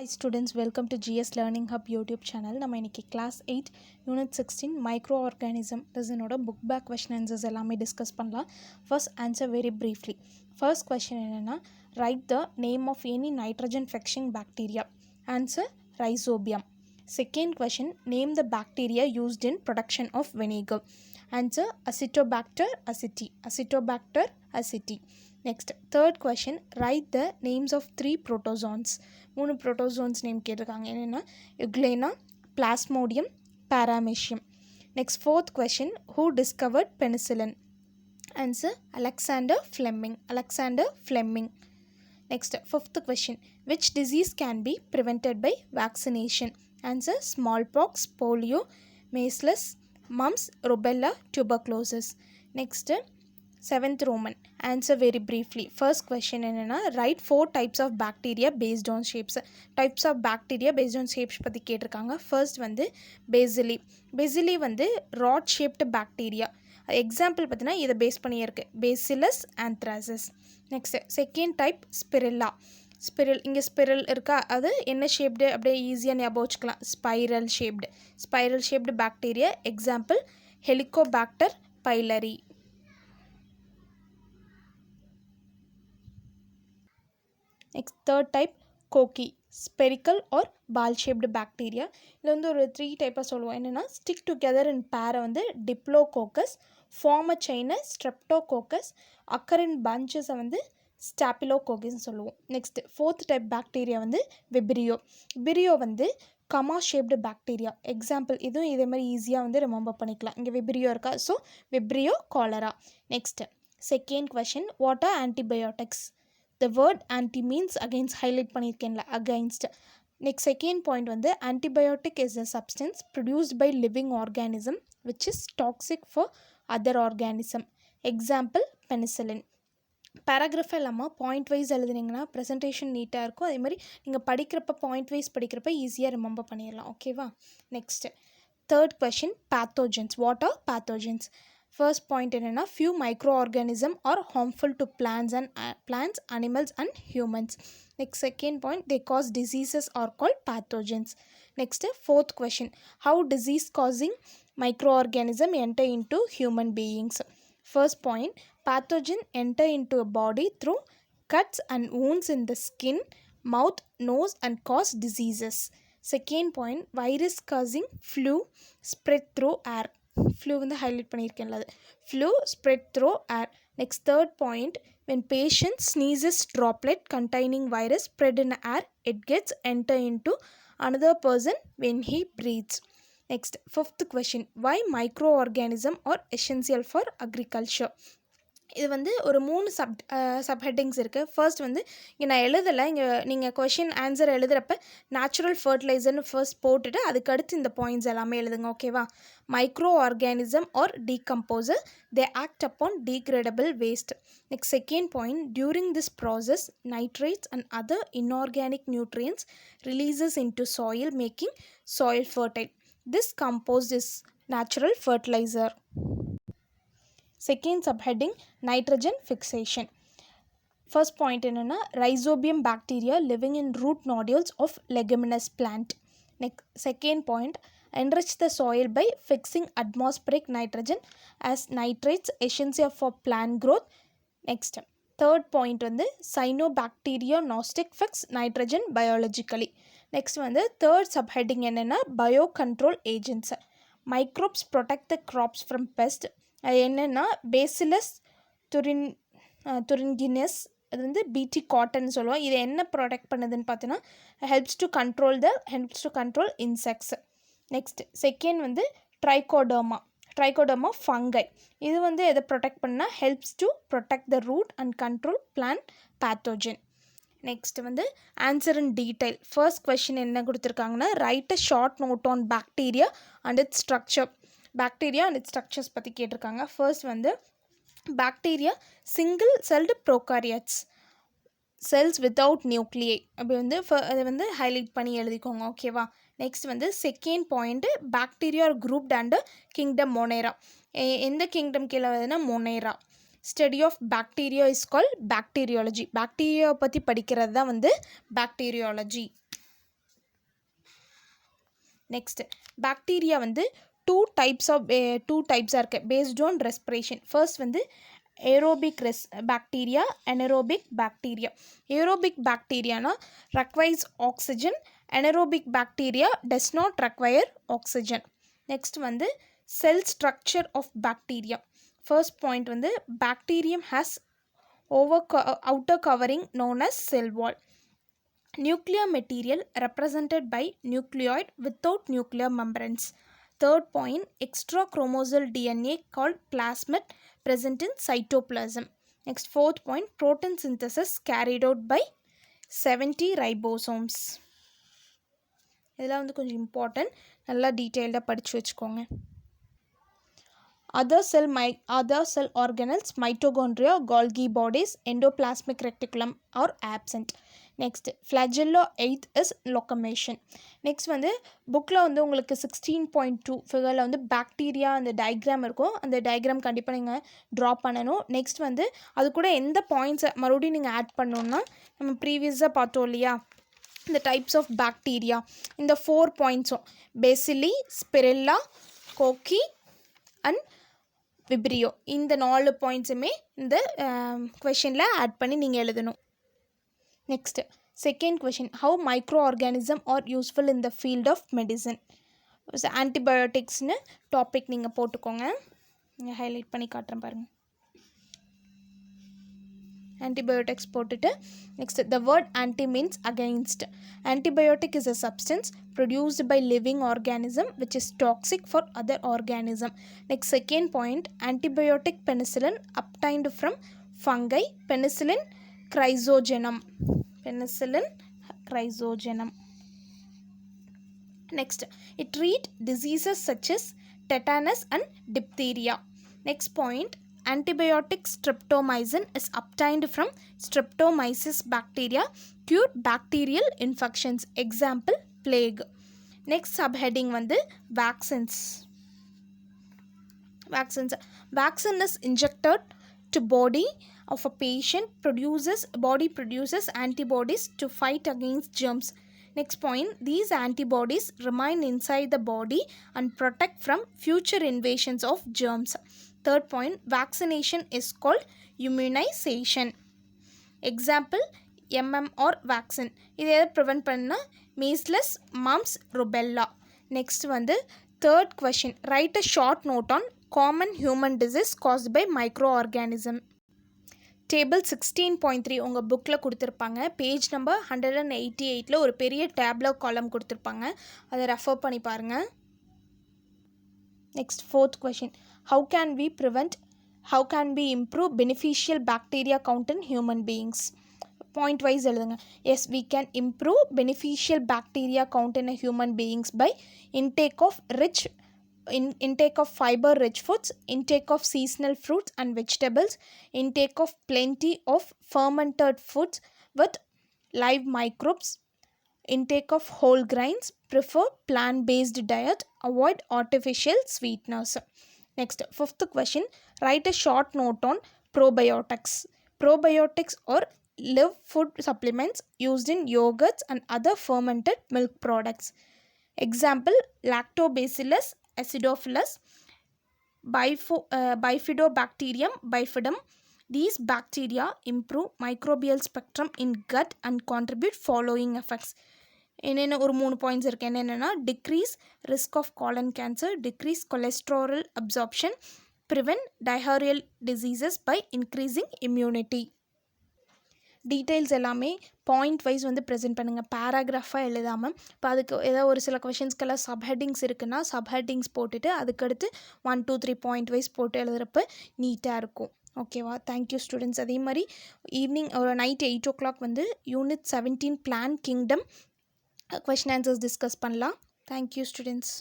Hi students, welcome to GS Learning Hub YouTube channel. நம்ம இன்னைக்கு class 8 unit 16 microorganism இதனோட book back question answers எல்லாமே discuss பண்ணலாம். First answer very briefly. First question என்னன்னா write the name of any nitrogen fixing bacteria. Answer Rhizobium. Second question name the bacteria used in production of vinegar. Answer Acetobacter aceti. Acetobacter aceti. Next third question write the names of 3 protozoans. 3 protozoans name கேட்டிருக்காங்க என்னன்னா Euglena, Plasmodium, Paramecium. Next fourth question who discovered penicillin. Answer Alexander Fleming. Alexander Fleming. Next fifth question which disease can be prevented by vaccination. Answer smallpox, polio, measles, mumps, rubella, tuberculosis. Next seventh Roman answer very briefly. First question என்னன்னா write 4 types of bacteria based on shapes. Types of bacteria based on shapes பற்றி கேட்டிருக்காங்க. First வந்து bacilli. Bacilli வந்து rod shaped bacteria. Example பார்த்தீங்கன்னா இதை base பண்ணியே இருக்குது Bacillus anthracis. Next second type spirilla. ஸ்பிரில் இங்கே ஸ்பிரில் இருக்கா அது என்ன ஷேப்டு அப்படியே ஈஸியாக ஞாபகம் வச்சுக்கலாம் spiral shaped. Spiral shaped bacteria example Helicobacter pylori. Next third type cocci spherical or ball shaped bacteria. இதில் வந்து ஒரு 3 டைப்பாக சொல்லுவோம் என்னென்னா ஸ்டிக் டுகெதர் இன் பேரை வந்து டிப்ளோகோக்கஸ், ஃபார்ம் அ செயினை ஸ்ட்ரெப்டோகோக்கஸ், அக்கர் இன் பஞ்சஸை வந்து ஸ்டாபிலோகோக்கஸ்ன்னு சொல்லுவோம். நெக்ஸ்ட் ஃபோர்த் டைப் பாக்டீரியா வந்து விப்ரியோ. விப்ரியோ வந்து கமா ஷேப்டு பாக்டீரியா எக்ஸாம்பிள் இதுவும் இதே மாதிரி ஈஸியாக வந்து ரிமெம்பர் பண்ணிக்கலாம். இங்கே விப்ரியோ இருக்கா so Vibrio cholera. Next second question what are antibiotics. The word anti means against highlight பண்ணியிருக்கேன்ல against. Next second point வந்து antibiotic is a substance produced by living organism which is toxic for other organism. Example penicillin. Paragraph இல்லாமல் point wise எழுதுனீங்கன்னா presentation நீட்டாக இருக்கும். அதே மாதிரி நீங்கள் படிக்கிறப்ப point wise படிக்கிறப்ப ஈஸியாக ரிமெம்பர் பண்ணிடலாம். ஓகேவா. Next third question pathogens. What are pathogens. First point என்னென்னா few micro organism are harmful to plants animals and humans. Next second point they cause diseases are called pathogens. Next fourth question how disease causing microorganism enter into human beings. First point pathogen enter into a body through cuts and wounds in the skin, mouth, nose and cause diseases. Second point virus causing flu spread through air. Flu வந்து highlight பண்ணியிருக்கேன்ல அது flu spread through air. Next third point when patient sneezes droplet containing virus spread in air it gets enter into another person when he breathes. Next fifth question why microorganism are essential for agriculture. இது வந்து ஒரு 3 subheadings இருக்குது. First வந்து இங்கே நான் எழுதலை, இங்கே நீங்கள் கொஷின் ஆன்சர் எழுதுகிறப்ப நேச்சுரல் ஃபர்டிலைசர்னு ஃபர்ஸ்ட் போட்டுட்டு அதுக்கடுத்து இந்த பாயிண்ட்ஸ் எல்லாமே எழுதுங்க. ஓகேவா. Micro organism are decomposer they act upon degradable waste. Next second point during this process nitrates and other inorganic nutrients releases into soil making soil fertile. This compost is natural fertilizer. Second subheading nitrogen fixation. First point என்னன்னா Rhizobium bacteria living in root nodules of leguminous plant. Next second point enrich the soil by fixing atmospheric nitrogen as nitrates essential for plant growth. Next third point வந்து cyanobacteria gnostic fix nitrogen biologically. Next வந்து third subheading என்னென்னா bio control agents. Microbes protect the graphs from best. அது என்னென்னா bacillus துரின்கினஸ் அது வந்து பிடி cotton சொல்லுவோம். இது என்ன ப்ரொடெக்ட் பண்ணுதுன்னு பார்த்தீங்கன்னா helps to control insects. Next second வந்து ட்ரைகோடர்மா ஃபங்கை. இது வந்து எதை ப்ரொடெக்ட் பண்ணால் helps to protect the root and control plant pathogen. Next வந்து answer in detail. First question என்ன கொடுத்துருக்காங்கன்னா write a short note on bacteria and its structure. Bacteria and its structures பற்றி கேட்டிருக்காங்க. First வந்து bacteria single celled prokaryotes cells without nuclei அப்படி வந்து அதை வந்து ஹைலைட் பண்ணி எழுதிக்கோங்க. ஓகேவா. நெக்ஸ்ட் வந்து second point bacteria are grouped under kingdom Monera. எந்த கிங்டம் கீழே வருதுன்னா Monera. Study of bacteria is call bacteriology. பாக்டீரியாவை பற்றி படிக்கிறது தான் வந்து பாக்டீரியாலஜி. நெக்ஸ்ட் பாக்டீரியா வந்து டூ டைப்ஸாக இருக்குது பேஸ்ட் ஆன் ரெஸ்பிரேஷன். ஃபர்ஸ்ட் வந்து aerobic bacteria, anaerobic bacteria. Aerobic பாக்டீரியானா requires oxygen, anaerobic bacteria does not require oxygen. Next வந்து cell structure of bacteria. First point வந்து bacterium has outer covering known as cell wall. Nuclear material represented by nucleoid without nuclear membranes. Third point, extra chromosal DNA called plasmid present in cytoplasm. Next, fourth point, protein synthesis carried out by 70 ribosomes. இதெல்லாம் வந்து கொஞ்சம் important, நல்லா டீட்டெயில்டாக படித்து வச்சுக்கோங்க. Other cell organelles, mitochondria, Golgi bodies, endoplasmic reticulum are absent. Next, flagella 8th is locomotion. Next வந்து புக்கில் வந்து உங்களுக்கு 16.2 ஃபிகரில் வந்து பாக்டீரியா அந்த டயக்ராம் இருக்கும். அந்த டயக்ராம் கண்டிப்பாக நீங்கள் ட்ரா பண்ணணும். நெக்ஸ்ட் வந்து அது கூட எந்த பாயிண்ட்ஸை மறுபடியும் நீங்கள் ஆட் பண்ணணுன்னா நம்ம ப்ரீவியஸாக பார்த்தோம் இல்லையா, இந்த டைப்ஸ் ஆஃப் பாக்டீரியா இந்த 4 பாயிண்ட்ஸும் bacilli, spirilla, cocci and vibrio இந்த 4 பாயிண்ட்ஸுமே இந்த கொஷனில் ஆட் பண்ணி நீங்கள் எழுதணும். Next second question, how micro organism are useful in the field of medicine. ஆன்டிபயோட்டிக்ஸ்னு டாபிக் நீங்கள் போட்டுக்கோங்க. நீங்கள் ஹைலைட் பண்ணி காட்டுறேன் பாருங்கள். antibiotics போட்டுட்டு next the word anti means against. Antibiotic is a substance produced by living organism which is toxic for other organism. Next second point, antibiotic penicillin obtained from fungi, penicillin chrysogenum. Next, it treat diseases such as tetanus and diphtheria. Next point, antibiotic streptomycin is obtained from Streptomyces bacteria, cure bacterial infections. Example, plague. Next subheading வந்து vaccines. Vaccine is injected to body of a patient, body produces antibodies to fight against germs. Next point, these antibodies remain inside the body and protect from future invasions of germs. Third point, vaccination is called immunization. Example, MMR vaccine. இது எதை prevent பண்ணா measles, mumps, rubella. Next வந்து third question, write a short note on common human disease caused by microorganism. Table 16.3 உங்கள் புக்கில் கொடுத்துருப்பாங்க. Page number 188 ஒரு பெரிய டேப்லர் காலம் கொடுத்துருப்பாங்க, அதை ரெஃபர் பண்ணி பாருங்கள். Next fourth question, how can we improve beneficial bacteria count in human beings? Point wise எழுதுங்க. Yes, we can improve beneficial bacteria count in a human beings by intake of fiber rich foods, intake of seasonal fruits and vegetables, intake of plenty of fermented foods with live microbes, intake of whole grains, prefer plant-based diet, avoid artificial sweeteners. Next, fifth question, write a short note on probiotics. Probiotics are live food supplements used in yogurts and other fermented milk products. Example, Lactobacillus acidophilus, Bifidobacterium bifidum. These bacteria improve microbial spectrum in gut and contribute following effects. என்னென்ன ஒரு 3 points இருக்குது. என்னென்னா decrease risk of colon cancer, decrease cholesterol absorption, prevent diarrhoeal diseases by increasing immunity. Details எல்லாமே point wise வந்து present பண்ணுங்கள், பேராகிராஃபாக எழுதாமல். இப்போ அதுக்கு ஏதாவது ஒரு சில கொஷின்ஸ்க்கெல்லாம் சப்ஹெட்டிங்ஸ் இருக்குன்னா சப்ஹெட்டிங்ஸ் போட்டுட்டு அதுக்கடுத்து 1 2 3 பாயிண்ட் வைஸ் போட்டு எழுதுகிறப்ப நீட்டாக இருக்கும். ஓகேவா? Thank you students. அதே மாதிரி ஈவினிங் ஒரு நைட் 8 o'clock வந்து unit 17 plant kingdom question answers discuss பண்ணலாம். Thank you students.